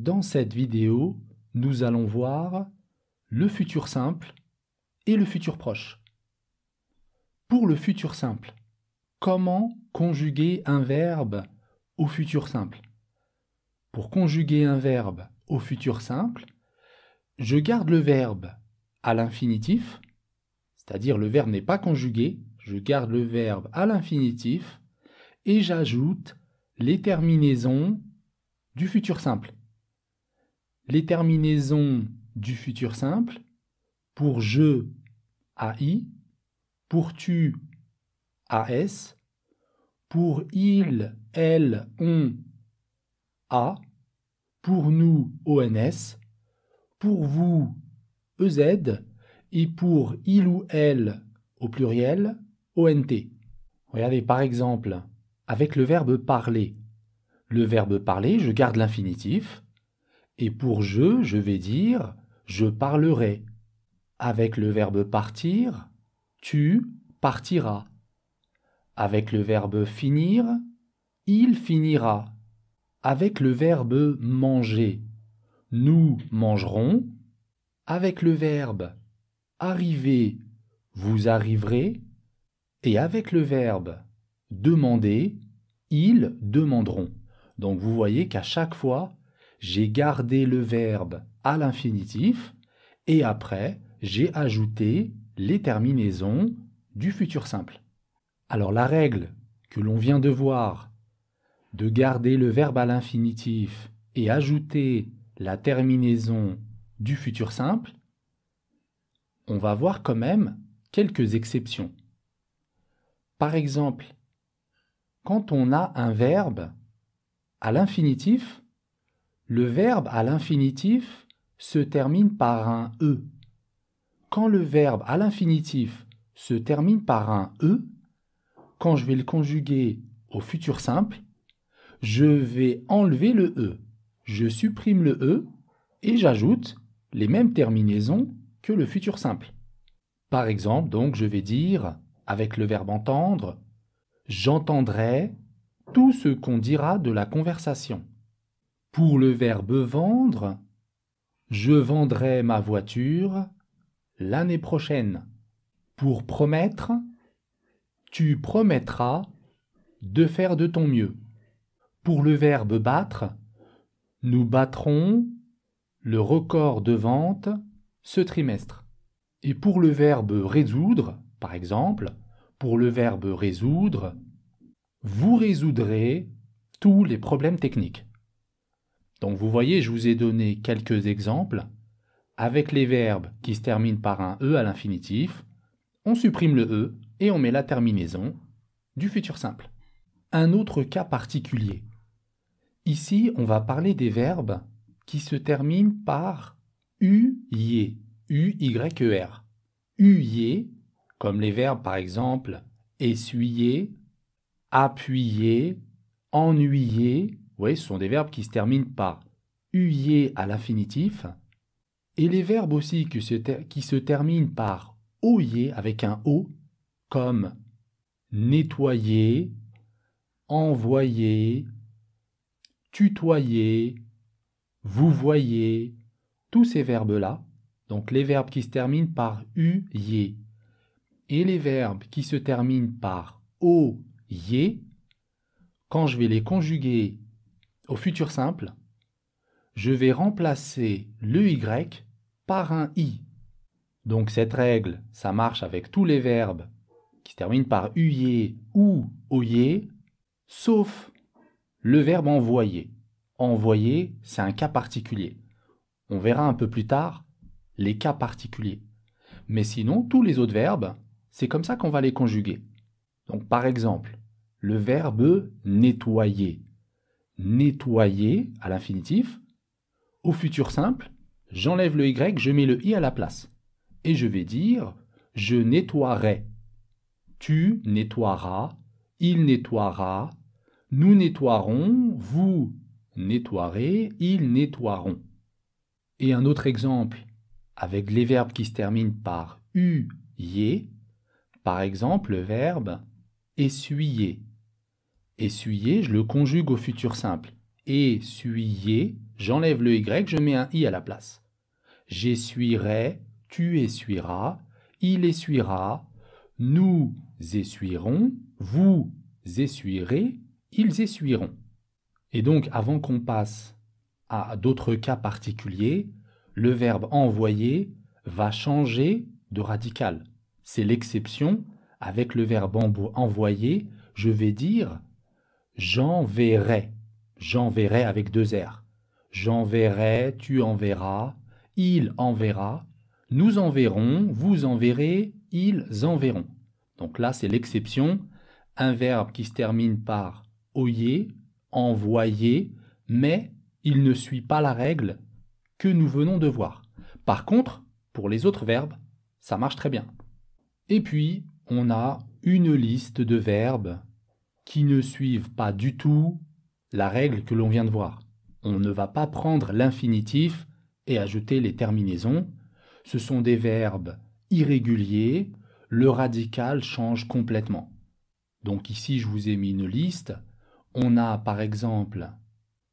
Dans cette vidéo, nous allons voir le futur simple et le futur proche. Pour le futur simple, comment conjuguer un verbe au futur simple? Pour conjuguer un verbe au futur simple, je garde le verbe à l'infinitif, c'est-à-dire le verbe n'est pas conjugué, je garde le verbe à l'infinitif et j'ajoute les terminaisons du futur simple. Les terminaisons du futur simple, pour je, AI, pour tu, AS, pour il, elle, on, A, pour nous, ONS, pour vous, EZ, et pour il ou elle, au pluriel, ONT. Regardez par exemple, avec le verbe parler. Le verbe parler, je garde l'infinitif, et pour je vais dire je parlerai. Avec le verbe partir, tu partiras. Avec le verbe finir, il finira. Avec le verbe manger, nous mangerons. Avec le verbe arriver, vous arriverez. Et avec le verbe demander, ils demanderont. Donc vous voyez qu'à chaque fois, j'ai gardé le verbe à l'infinitif et après, j'ai ajouté les terminaisons du futur simple. Alors la règle que l'on vient de voir, de garder le verbe à l'infinitif et ajouter la terminaison du futur simple, on va voir quand même quelques exceptions. Par exemple, quand on a un verbe à l'infinitif, le verbe à l'infinitif se termine par un E. Quand le verbe à l'infinitif se termine par un E, quand je vais le conjuguer au futur simple, je vais enlever le E. Je supprime le E et j'ajoute les mêmes terminaisons que le futur simple. Par exemple, donc, je vais dire, avec le verbe entendre, j'entendrai tout ce qu'on dira de la conversation. Pour le verbe vendre, je vendrai ma voiture l'année prochaine. Pour promettre, tu promettras de faire de ton mieux. Pour le verbe battre, nous battrons le record de vente ce trimestre. Et pour le verbe résoudre, par exemple, pour le verbe résoudre, vous résoudrez tous les problèmes techniques. Donc vous voyez, je vous ai donné quelques exemples. Avec les verbes qui se terminent par un E à l'infinitif, on supprime le E et on met la terminaison du futur simple. Un autre cas particulier. Ici, on va parler des verbes qui se terminent par UY, U-Y-E-R. UY, comme les verbes par exemple essuyer, appuyer, ennuyer. Vous voyez, ce sont des verbes qui se terminent par UY à l'infinitif. Et les verbes aussi qui se terminent par OY avec un O, comme nettoyer, envoyer, tutoyer, vous voyez, tous ces verbes-là, donc les verbes qui se terminent par UY et les verbes qui se terminent par OY, quand je vais les conjuguer au futur simple, je vais remplacer le Y par un I. Donc cette règle, ça marche avec tous les verbes qui se terminent par UY ou OY, sauf le verbe envoyer. Envoyer, c'est un cas particulier. On verra un peu plus tard les cas particuliers. Mais sinon, tous les autres verbes, c'est comme ça qu'on va les conjuguer. Donc par exemple, le verbe nettoyer. Nettoyer à l'infinitif. Au futur simple, j'enlève le Y, je mets le I à la place. Et je vais dire je nettoierai. Tu nettoieras, il nettoiera, nous nettoierons, vous nettoierez, ils nettoieront. Et un autre exemple, avec les verbes qui se terminent par UY, par exemple le verbe essuyer. Essuyer, je le conjugue au futur simple. essuyer, j'enlève le Y, je mets un I à la place. J'essuierai, tu essuieras, il essuiera, nous essuierons, vous essuierez, ils essuieront. Et donc, avant qu'on passe à d'autres cas particuliers, le verbe envoyer va changer de radical. C'est l'exception. Avec le verbe envoyer, je vais dire j'enverrai. J'enverrai avec deux R. J'enverrai, tu enverras, il enverra, nous enverrons, vous enverrez, ils enverront. Donc là, c'est l'exception. Un verbe qui se termine par oyer, envoyer, mais il ne suit pas la règle que nous venons de voir. Par contre, pour les autres verbes, ça marche très bien. Et puis, on a une liste de verbes qui ne suivent pas du tout la règle que l'on vient de voir. On ne va pas prendre l'infinitif et ajouter les terminaisons. Ce sont des verbes irréguliers, le radical change complètement. Donc ici, je vous ai mis une liste. On a par exemple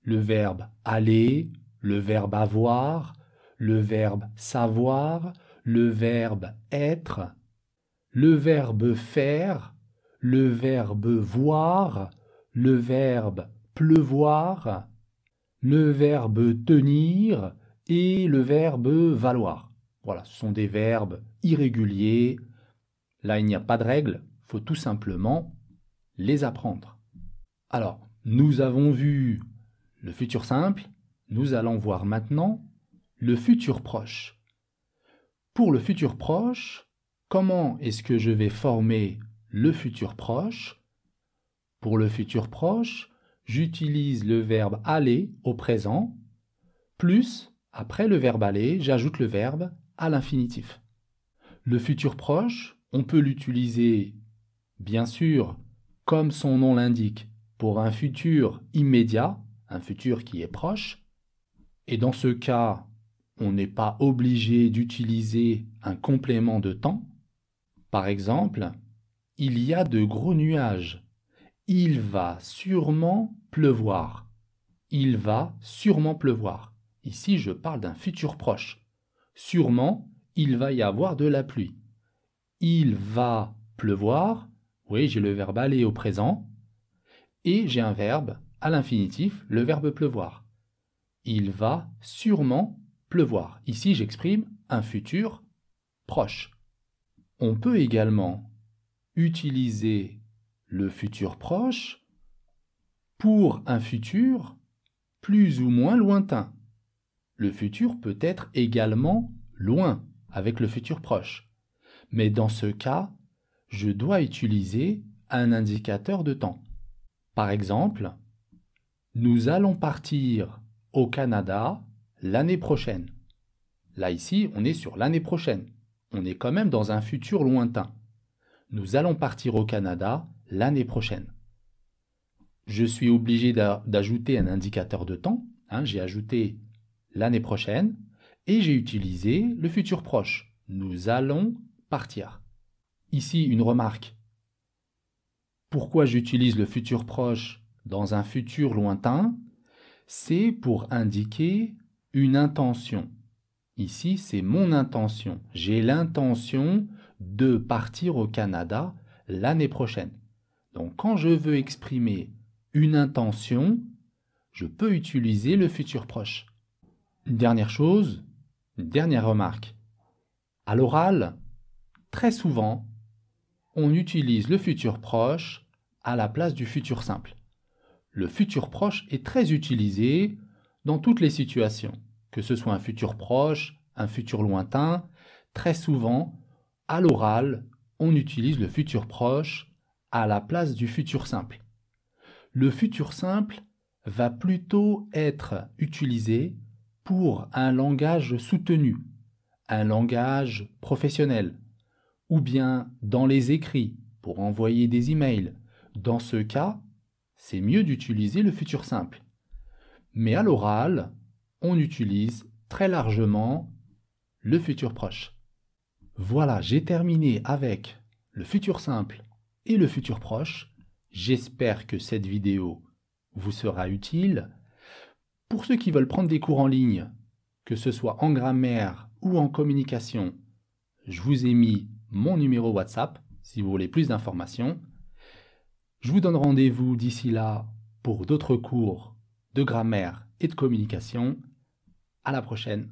le verbe aller, le verbe avoir, le verbe savoir, le verbe être, le verbe faire, le verbe voir, le verbe pleuvoir, le verbe tenir et le verbe valoir. Voilà, ce sont des verbes irréguliers. Là, il n'y a pas de règle, il faut tout simplement les apprendre. Alors, nous avons vu le futur simple, nous allons voir maintenant le futur proche. Pour le futur proche, comment est-ce que je vais former le futur proche? Pour le futur proche, j'utilise le verbe aller au présent, plus, après le verbe aller, j'ajoute le verbe à l'infinitif. Le futur proche, on peut l'utiliser, bien sûr, comme son nom l'indique, pour un futur immédiat, un futur qui est proche. Et dans ce cas, on n'est pas obligé d'utiliser un complément de temps. Par exemple, il y a de gros nuages. Il va sûrement pleuvoir. Il va sûrement pleuvoir. Ici, je parle d'un futur proche. Sûrement, il va y avoir de la pluie. Il va pleuvoir. Oui, j'ai le verbe aller au présent. Et j'ai un verbe à l'infinitif, le verbe pleuvoir. Il va sûrement pleuvoir. Ici, j'exprime un futur proche. On peut également utiliser le futur proche pour un futur plus ou moins lointain. Le futur peut être également loin avec le futur proche. Mais dans ce cas, je dois utiliser un indicateur de temps. Par exemple, nous allons partir au Canada l'année prochaine. Là, ici, on est sur l'année prochaine. On est quand même dans un futur lointain. Nous allons partir au Canada l'année prochaine. Je suis obligé d'ajouter un indicateur de temps. J'ai ajouté l'année prochaine et j'ai utilisé le futur proche. Nous allons partir. Ici, une remarque. Pourquoi j'utilise le futur proche dans un futur lointain? C'est pour indiquer une intention. Ici, c'est mon intention. J'ai l'intention de partir au Canada l'année prochaine. Donc, quand je veux exprimer une intention, je peux utiliser le futur proche. Une dernière chose, une dernière remarque. À l'oral, très souvent, on utilise le futur proche à la place du futur simple. Le futur proche est très utilisé dans toutes les situations, que ce soit un futur proche, un futur lointain. Très souvent, à l'oral, on utilise le futur proche à la place du futur simple. Le futur simple va plutôt être utilisé pour un langage soutenu, un langage professionnel, ou bien dans les écrits pour envoyer des emails. Dans ce cas, c'est mieux d'utiliser le futur simple. Mais à l'oral, on utilise très largement le futur proche. Voilà, j'ai terminé avec le futur simple et le futur proche. J'espère que cette vidéo vous sera utile. Pour ceux qui veulent prendre des cours en ligne, que ce soit en grammaire ou en communication, je vous ai mis mon numéro WhatsApp si vous voulez plus d'informations. Je vous donne rendez-vous d'ici là pour d'autres cours de grammaire et de communication. À la prochaine.